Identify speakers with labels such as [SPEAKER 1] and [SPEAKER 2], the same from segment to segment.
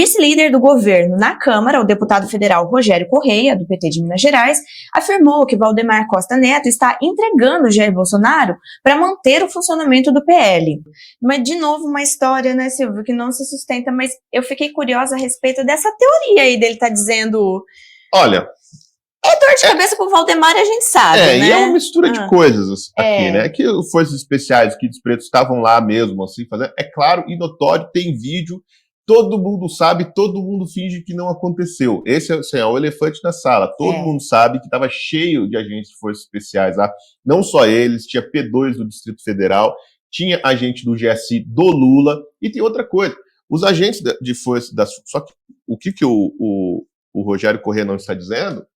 [SPEAKER 1] Vice-líder do governo na Câmara, o deputado federal Rogério Correia, do PT de Minas Gerais, afirmou que Valdemar Costa Neto está entregando Jair Bolsonaro para manter o funcionamento do PL. Mas, de novo, uma história, né, Silvio, que não se sustenta, mas eu fiquei curiosa a respeito dessa teoria aí dele estar dizendo...
[SPEAKER 2] Olha...
[SPEAKER 1] É dor de cabeça pro Valdemar, a gente sabe, né?
[SPEAKER 2] E é uma mistura de coisas aqui, né? Que forças especiais, que os pretos estavam lá mesmo, assim, fazendo. É claro e notório, tem vídeo, todo mundo sabe, todo mundo finge que não aconteceu. Esse é o elefante na sala. Todo mundo sabe que estava cheio de agentes de forças especiais lá. Não só eles, tinha P2 do Distrito Federal, tinha agente do GSI do Lula, e tem outra coisa. Os agentes de forças das... Só que o que o Rogério Corrêa não está dizendo,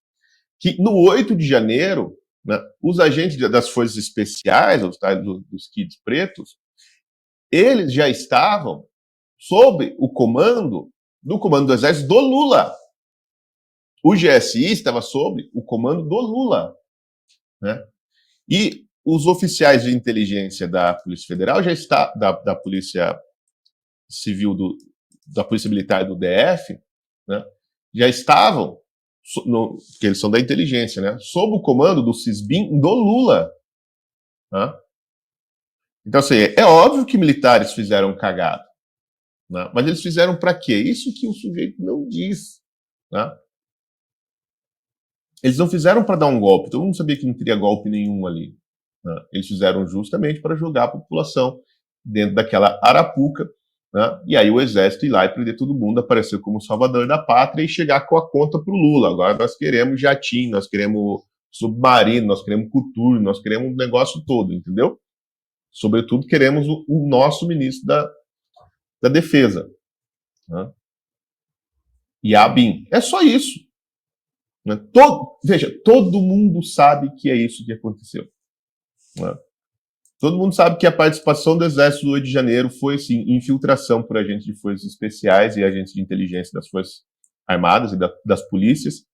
[SPEAKER 2] que no 8 de janeiro, né, os agentes das forças especiais, dos kids pretos, eles já estavam sob o comando do exército do Lula. O GSI estava sob o comando do Lula, né? E os oficiais de inteligência da Polícia Federal já está da Polícia Civil da Polícia Militar do DF, né, já estavam porque eles são da inteligência, né, sob o comando do Sisbin do Lula. Né? Então, assim, é óbvio que militares fizeram cagada. Né? Mas eles fizeram para quê? Isso que o sujeito não diz. Né? Eles não fizeram para dar um golpe. Todo mundo sabia que não teria golpe nenhum ali. Né? Eles fizeram justamente para jogar a população dentro daquela arapuca. Né? E aí o exército ir lá e prender todo mundo, aparecer como salvador da pátria e chegar com a conta para o Lula. Agora nós queremos jatinho, nós queremos submarino, nós queremos coturno, nós queremos um negócio todo, entendeu? Sobretudo queremos o nosso ministro da Defesa. Né? E a ABIN. É só isso. Né? Veja, todo mundo sabe que é isso que aconteceu. Né? Todo mundo sabe que a participação do Exército no 8 de janeiro foi, sim, infiltração por agentes de forças especiais e agentes de inteligência das Forças Armadas e das polícias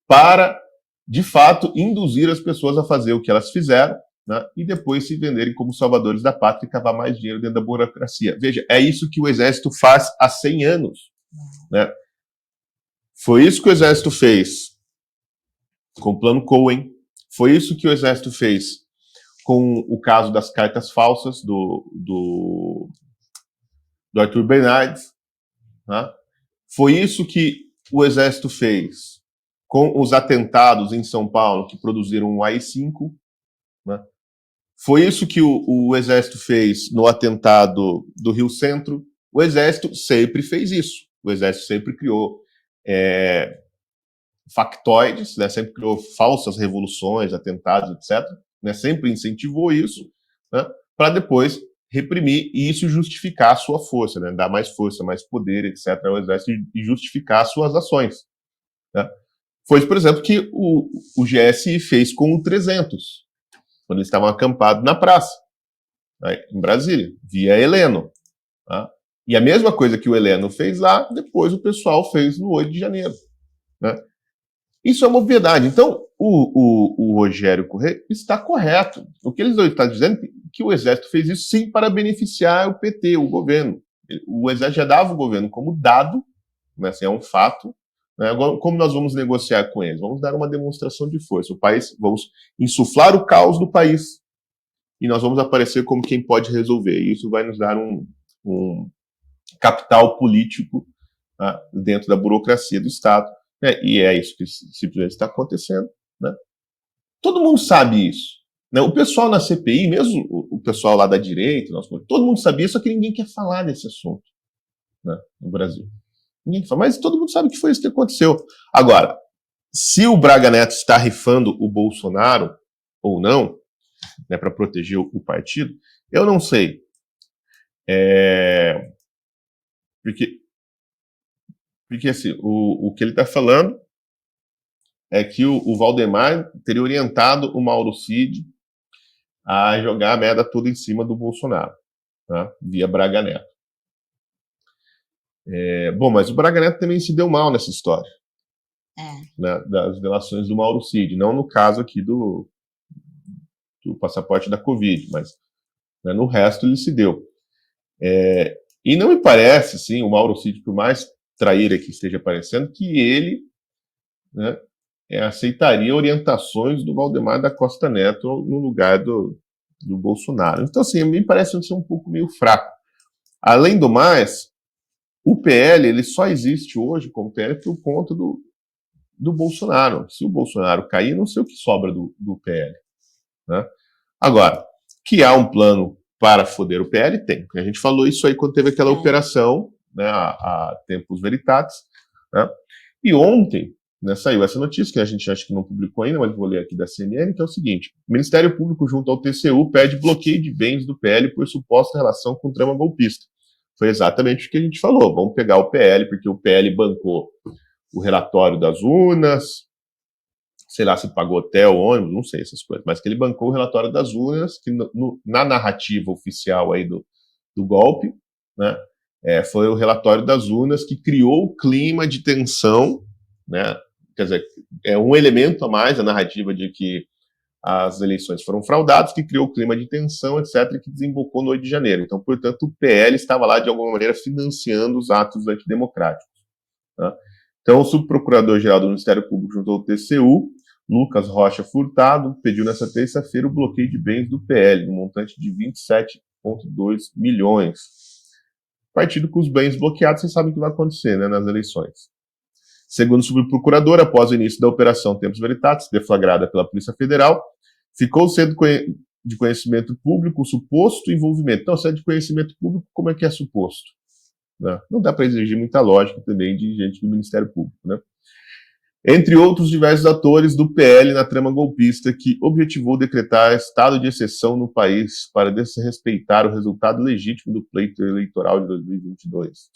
[SPEAKER 2] para, de fato, induzir as pessoas a fazer o que elas fizeram, né, e depois se venderem como salvadores da pátria e cavar mais dinheiro dentro da burocracia. Veja, é isso que o Exército faz há 100 anos. Né? Foi isso que o Exército fez com o Plano Cohen, foi isso que o Exército fez com o caso das cartas falsas do Arthur Bernardes. Né? Foi isso que o Exército fez com os atentados em São Paulo que produziram um AI-5. Né? Foi isso que o Exército fez no atentado do Rio Centro. O Exército sempre fez isso. O Exército sempre criou factoides, né? Sempre criou falsas revoluções, atentados, etc. Né? Sempre incentivou isso, né? Para depois reprimir e isso justificar a sua força, né? Dar mais força, mais poder, etc. ao Exército e justificar suas ações. Né? Foi, por exemplo, que o GSI fez com o 300, quando eles estavam acampados na praça, né, em Brasília, via Heleno. Tá? E a mesma coisa que o Heleno fez lá, depois o pessoal fez no 8 de janeiro. Né? Isso é uma obviedade. Então, o Rogério Correia está correto. O que eles estão dizendo é que o Exército fez isso sim para beneficiar o PT, o governo. O Exército já dava o governo como dado, né, assim, é um fato. Né, agora, como nós vamos negociar com eles? Vamos dar uma demonstração de força. O país, vamos insuflar o caos do país e nós vamos aparecer como quem pode resolver. E isso vai nos dar um capital político, tá, dentro da burocracia do Estado. E é isso que simplesmente está acontecendo. Né? Todo mundo sabe isso. Né? O pessoal na CPI, mesmo o pessoal lá da direita, todo mundo sabia, só que ninguém quer falar desse assunto, né, no Brasil. Ninguém fala, mas todo mundo sabe que foi isso que aconteceu. Agora, se o Braga Neto está rifando o Bolsonaro ou não, né, para proteger o partido, eu não sei. Porque assim, o que ele está falando é que o Valdemar teria orientado o Mauro Cid a jogar a merda toda em cima do Bolsonaro, tá? Via Braga Neto. Bom, mas o Braga Neto também se deu mal nessa história, né, das delações do Mauro Cid, não no caso aqui do passaporte da Covid, mas, né, no resto ele se deu. E não me parece, assim, o Mauro Cid, por mais traíra que esteja aparecendo, que ele, né, aceitaria orientações do Valdemar da Costa Neto no lugar do Bolsonaro. Então, assim, me parece ser um pouco meio fraco. Além do mais, o PL ele só existe hoje como PL por conta do Bolsonaro. Se o Bolsonaro cair, não sei o que sobra do PL. Né? Agora, que há um plano para foder o PL, tem. A gente falou isso aí quando teve aquela operação, né, a Tempus Veritatis. Né? E ontem, né, saiu essa notícia, que a gente acha que não publicou ainda, mas vou ler aqui da CNN, que é o seguinte: o Ministério Público, junto ao TCU, pede bloqueio de bens do PL por suposta relação com trama golpista. Foi exatamente o que a gente falou. Vamos pegar o PL, porque o PL bancou o relatório das urnas, sei lá se pagou hotel, ônibus, não sei essas coisas, mas que ele bancou o relatório das urnas, que na narrativa oficial aí do golpe, né, foi o relatório das urnas que criou o clima de tensão, né, quer dizer, é um elemento a mais a narrativa de que as eleições foram fraudadas, que criou o clima de tensão, etc., que desembocou no 8 de janeiro. Então, portanto, o PL estava lá, de alguma maneira, financiando os atos antidemocráticos. Tá? Então, o subprocurador-geral do Ministério Público, junto ao TCU, Lucas Rocha Furtado, pediu nessa terça-feira o bloqueio de bens do PL, no montante de 27,2 milhões. Partido com os bens bloqueados, vocês sabem o que vai acontecer, né, nas eleições. Segundo o subprocurador, após o início da Operação Tempus Veritatis, deflagrada pela Polícia Federal, ficou sendo de conhecimento público o suposto envolvimento. Então, se é de conhecimento público, como é que é suposto? Né? Não dá para exigir muita lógica também de gente do Ministério Público. Né? Entre outros diversos atores do PL na trama golpista que objetivou decretar estado de exceção no país para desrespeitar o resultado legítimo do pleito eleitoral de 2022.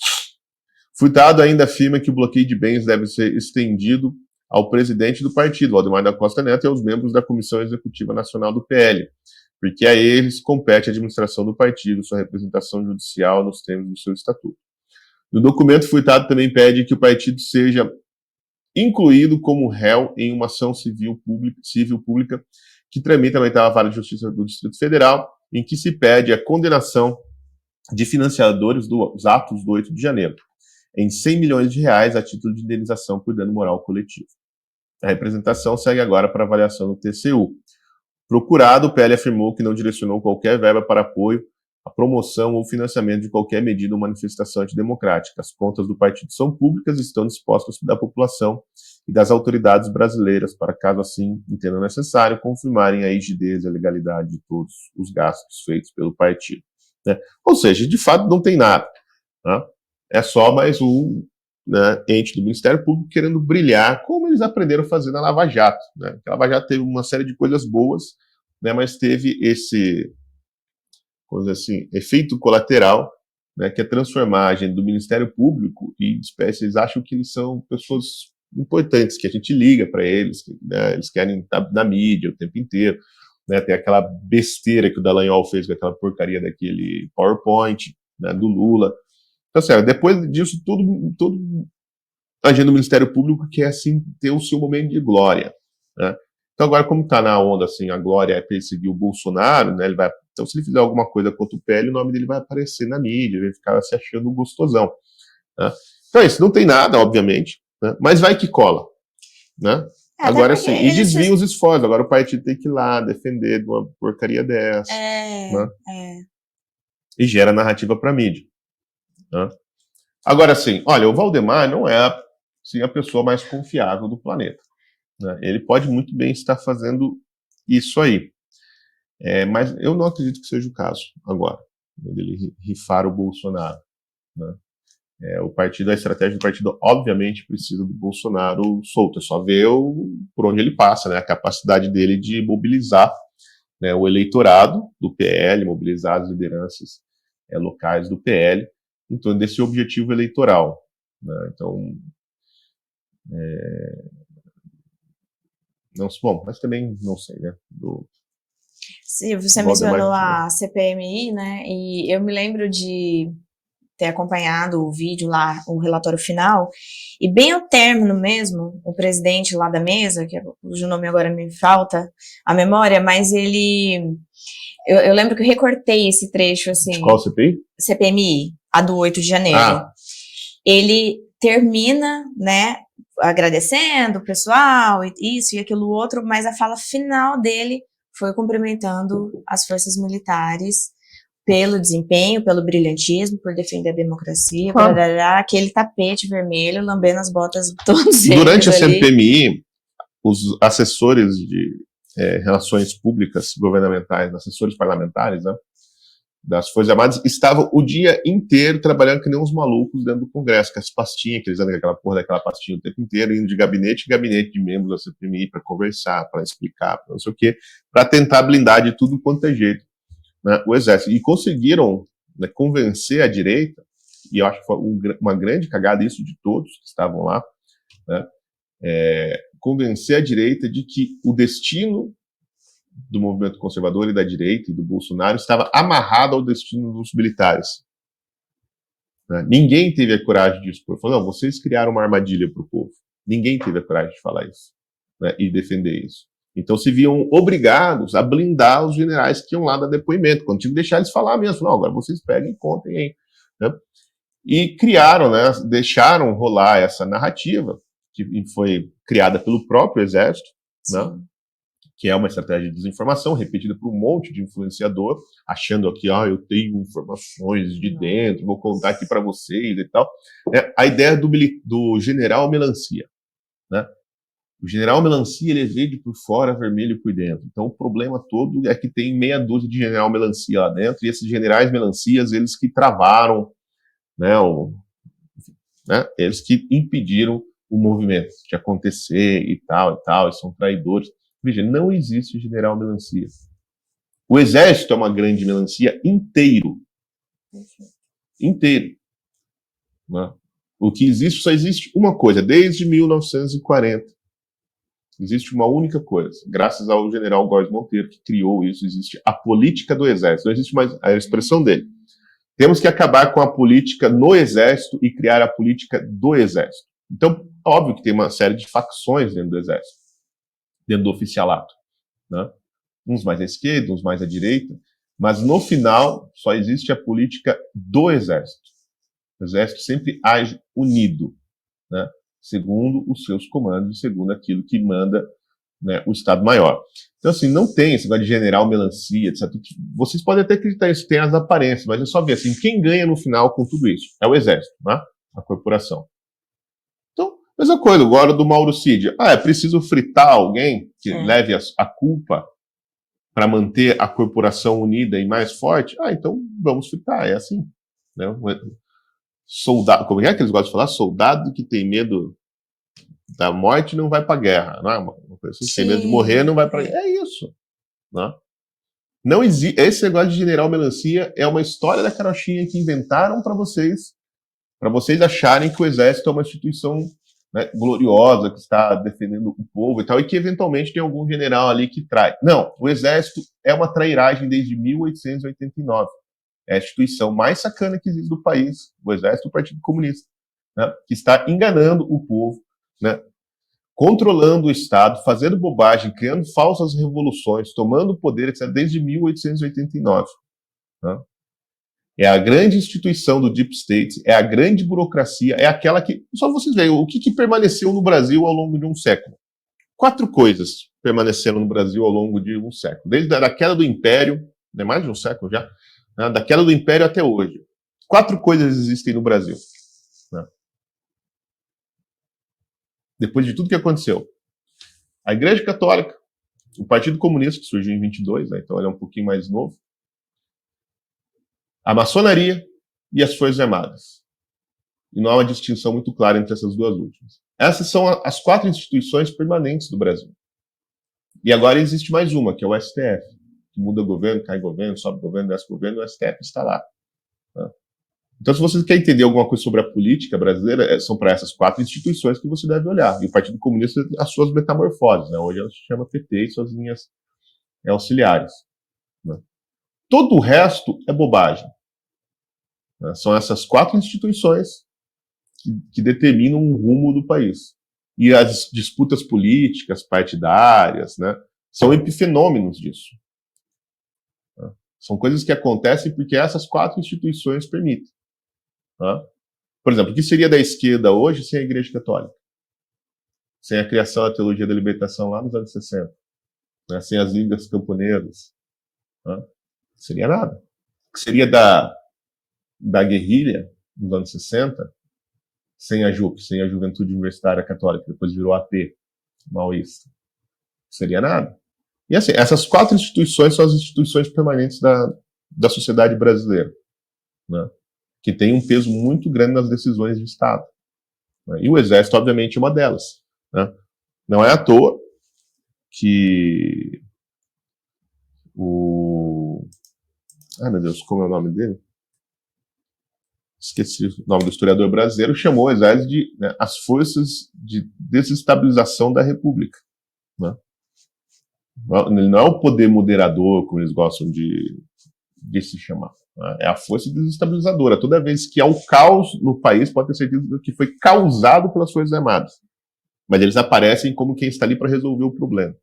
[SPEAKER 2] Furtado ainda afirma que o bloqueio de bens deve ser estendido ao presidente do partido, Valdemar da Costa Neto, e aos membros da Comissão Executiva Nacional do PL, porque a eles compete a administração do partido, sua representação judicial nos termos do seu estatuto. No documento, Furtado também pede que o partido seja incluído como réu em uma ação civil pública que tramita na 8ª Vara de Justiça do Distrito Federal, em que se pede a condenação de financiadores dos atos do 8 de janeiro, em 100 milhões de reais a título de indenização por dano moral coletivo. A representação segue agora para avaliação do TCU. Procurado, o PL afirmou que não direcionou qualquer verba para apoio à promoção ou financiamento de qualquer medida ou manifestação antidemocrática. As contas do partido são públicas e estão dispostas da população e das autoridades brasileiras para, caso assim entendam necessário, confirmarem a rigidez e a legalidade de todos os gastos feitos pelo partido. Né? Ou seja, de fato não tem nada. Né? É só mais um, né, ente do Ministério Público querendo brilhar, como eles aprenderam a fazer na Lava Jato. Né? A Lava Jato teve uma série de coisas boas, né, mas teve esse, vamos dizer assim, efeito colateral, né, que é transformar a agenda do Ministério Público e eles acham que eles são pessoas importantes, que a gente liga para eles, né, eles querem estar na mídia o tempo inteiro. Né, tem aquela besteira que o Dallagnol fez com aquela porcaria daquele PowerPoint, né, do Lula. Então, sério, depois disso, todo a agenda do Ministério Público quer, assim, ter o seu momento de glória. Né? Então, agora, como está na onda, assim, a glória é perseguir o Bolsonaro, né, então, se ele fizer alguma coisa contra o PL, o nome dele vai aparecer na mídia, ele vai ficar se achando gostosão. Né? Então, isso não tem nada, obviamente, né, mas vai que cola. Né? Agora, sim, e desvia os esforços. Agora o partido tem que ir lá defender de uma porcaria dessa. Né? E gera narrativa para a mídia. Né? Agora, sim, olha, o Valdemar não é assim, a pessoa mais confiável do planeta. Né? Ele pode muito bem estar fazendo isso aí. Mas eu não acredito que seja o caso agora, dele rifar o Bolsonaro. Né? A estratégia do partido, obviamente, precisa do Bolsonaro solto. É só ver por onde ele passa, né? A capacidade dele de mobilizar, né, o eleitorado do PL, mobilizar as lideranças locais do PL em torno desse objetivo eleitoral. Né? Então, não, bom, mas também não sei, né?
[SPEAKER 1] Sim, você mencionou a CPMI, né? E eu me lembro de ter acompanhado o vídeo lá, o relatório final, e bem ao término mesmo, o presidente lá da mesa, cujo nome agora me falta a memória, mas eu lembro que eu recortei esse trecho, assim.
[SPEAKER 2] Qual CPI?
[SPEAKER 1] CPMI, a do 8 de janeiro. Ele termina, né, agradecendo o pessoal, isso e aquilo outro, mas a fala final dele foi cumprimentando as forças militares pelo desempenho, pelo brilhantismo, por defender a democracia, por dar aquele tapete vermelho, lambendo as botas de todos eles.
[SPEAKER 2] Durante a CPMI, os assessores de relações públicas governamentais, assessores parlamentares, né, das Forças Armadas, estavam o dia inteiro trabalhando que nem uns malucos dentro do Congresso, com as pastinhas, que eles andam com aquela porra daquela pastinha o tempo inteiro, indo de gabinete em gabinete de membros da CPMI para conversar, para explicar, para não sei o quê, para tentar blindar de tudo quanto é jeito, né, o Exército. E conseguiram, né, convencer a direita, e eu acho que foi uma grande cagada isso de todos que estavam lá, né, convencer a direita de que o destino do movimento conservador e da direita e do Bolsonaro estava amarrado ao destino dos militares. Né? Ninguém teve a coragem de expor. Falou, não, vocês criaram uma armadilha para o povo. Ninguém teve a coragem de falar isso, né, e defender isso. Então se viam obrigados a blindar os generais que iam lá dar depoimento, quando tinham que deixar eles falar mesmo. Não, agora vocês peguem e contem aí. Né? E criaram, né, deixaram rolar essa narrativa, que foi criada pelo próprio Exército, né, que é uma estratégia de desinformação repetida por um monte de influenciador, achando que eu tenho informações de dentro, vou contar aqui para vocês e tal. A ideia do general melancia. Né? O general melancia, ele é verde por fora, vermelho por dentro. Então o problema todo é que tem meia dúzia de general melancia lá dentro, e esses generais melancias, eles que travaram, né, eles que impediram o movimento de acontecer e tal, e são traidores. Veja, não existe general melancia. O Exército é uma grande melancia inteiro. Inteiro. Né? O que existe, só existe uma coisa, desde 1940. Existe uma única coisa, graças ao general Góes Monteiro, que criou isso, existe a política do Exército, não existe mais a expressão dele. Temos que acabar com a política no Exército e criar a política do Exército. Então, óbvio que tem uma série de facções dentro do Exército, dentro do oficialato, né? Uns mais à esquerda, uns mais à direita, mas no final só existe a política do Exército. O Exército sempre age unido, né, segundo os seus comandos, segundo aquilo que manda, né, o Estado-Maior. Então, assim, não tem esse negócio de general melancia, etc. Vocês podem até acreditar isso, tem as aparências, mas é só ver assim, quem ganha no final com tudo isso é o Exército, né, a corporação. Então, mesma coisa, agora do Mauro Cid. É preciso fritar alguém que leve a culpa para manter a corporação unida e mais forte? Então vamos fritar, é assim. Né? Soldado, como é que eles gostam de falar? Soldado que tem medo da morte não vai para a guerra. Não é uma coisa assim, tem medo de morrer não vai para a guerra. É isso. Né? Não existe, esse negócio de general melancia é uma história da carochinha que inventaram para vocês acharem que o Exército é uma instituição, né, gloriosa, que está defendendo o povo e tal, e que eventualmente tem algum general ali que trai. Não, o Exército é uma trairagem desde 1889. É a instituição mais sacana que existe do país, o Exército do Partido Comunista, né, que está enganando o povo, né, controlando o Estado, fazendo bobagem, criando falsas revoluções, tomando o poder, etc., desde 1889. Né? É a grande instituição do Deep State, é a grande burocracia, é aquela que... Só vocês veem, o que permaneceu no Brasil ao longo de um século? 4 coisas permaneceram no Brasil ao longo de um século. Desde a queda do Império, né, mais de um século já, né, da queda do Império até hoje. 4 coisas existem no Brasil. Né? Depois de tudo que aconteceu. A Igreja Católica, o Partido Comunista, que surgiu em 22, né, então ele é um pouquinho mais novo, a maçonaria e as Forças Armadas. E não há uma distinção muito clara entre essas duas últimas. Essas são as 4 instituições permanentes do Brasil. E agora existe mais uma, que é o STF, que muda governo, cai governo, sobe governo, desce governo, o STF está lá. Tá? Então, se você quer entender alguma coisa sobre a política brasileira, são para essas 4 instituições que você deve olhar. E o Partido Comunista, as suas metamorfoses. Né? Hoje ela se chama PT e suas linhas auxiliares. Né? Todo o resto é bobagem. São essas 4 instituições que determinam o rumo do país. E as disputas políticas, partidárias, né, são epifenômenos disso. São coisas que acontecem porque essas 4 instituições permitem. Por exemplo, o que seria da esquerda hoje sem a Igreja Católica? Sem a criação da teologia da libertação lá nos anos 60, né? Sem as ligas camponesas, né? Seria nada. O que seria da guerrilha nos anos 60, sem a JUC, sem a Juventude Universitária Católica, depois virou AP, maoísta? Seria nada. E assim, essas 4 instituições são as instituições permanentes da sociedade brasileira, né? Que tem um peso muito grande nas decisões de Estado, né? E o Exército, obviamente, é uma delas, né? Não é à toa que ai, meu Deus, como é o nome dele? Esqueci o nome do historiador brasileiro, chamou o Exército de, né, as forças de desestabilização da República, né? Ele não é o poder moderador, como eles gostam de se chamar, né? É a força desestabilizadora. Toda vez que há um caos no país, pode ter certeza que foi causado pelas Forças Armadas. Mas eles aparecem como quem está ali para resolver o problema,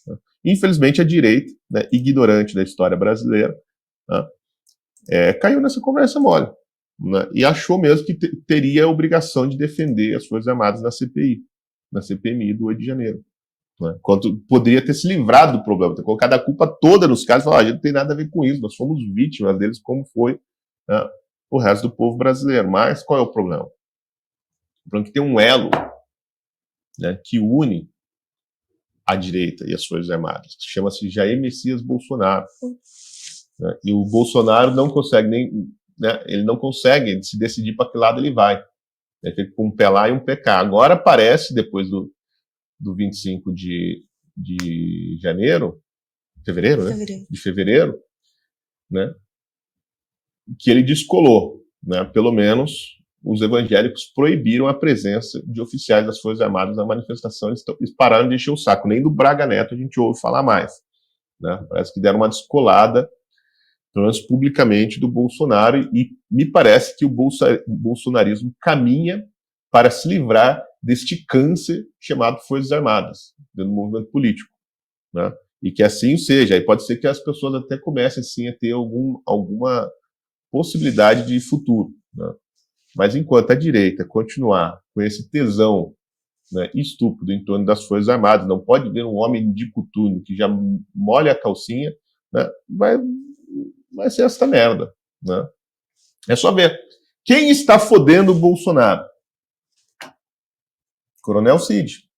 [SPEAKER 2] né? Infelizmente, a direita, né, ignorante da história brasileira, né, caiu nessa conversa mole, né, e achou mesmo que teria a obrigação de defender as Forças Armadas na CPI, na CPMI do 8 de janeiro. Né, quanto poderia ter se livrado do problema, ter colocado a culpa toda nos casos e falar, a gente não tem nada a ver com isso, nós fomos vítimas deles, como foi, né, o resto do povo brasileiro. Mas qual é o problema? O problema é que tem um elo, né, que une a direita e as Forças Armadas, que chama-se Jair Messias Bolsonaro. Né, e o Bolsonaro não consegue né, ele não consegue se decidir para que lado ele vai. Ele tem um pé lá e um pé cá. Agora parece, depois do 25 de janeiro, fevereiro, né? De fevereiro, né? Que ele descolou, né? Pelo menos os evangélicos proibiram a presença de oficiais das Forças Armadas na manifestação. Eles pararam de encher o saco. Nem do Braga Neto a gente ouve falar mais, né? Parece que deram uma descolada, pelo menos publicamente, do Bolsonaro, e me parece que o bolsonarismo caminha para se livrar deste câncer chamado Forças Armadas, dentro do movimento político, né? E que assim seja. Aí pode ser que as pessoas até comecem, sim, a ter alguma possibilidade de futuro, né? Mas enquanto a direita continuar com esse tesão, né, estúpido em torno das Forças Armadas, não pode ver um homem de coturno que já molha a calcinha, né, vai ser esta merda, né? É só ver. Quem está fodendo o Bolsonaro? Coronel Cid.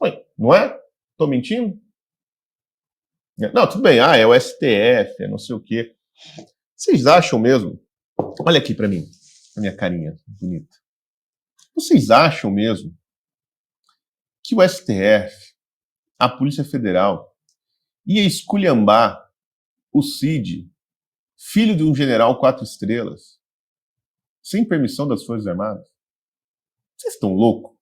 [SPEAKER 2] Ué, não é? Estou mentindo? Não, tudo bem. É o STF, é não sei o quê. Vocês acham mesmo? Olha aqui para mim, a minha carinha bonita. Vocês acham mesmo que o STF, a Polícia Federal, ia esculhambar o Cid, filho de um general 4 estrelas, sem permissão das Forças Armadas? Vocês estão loucos?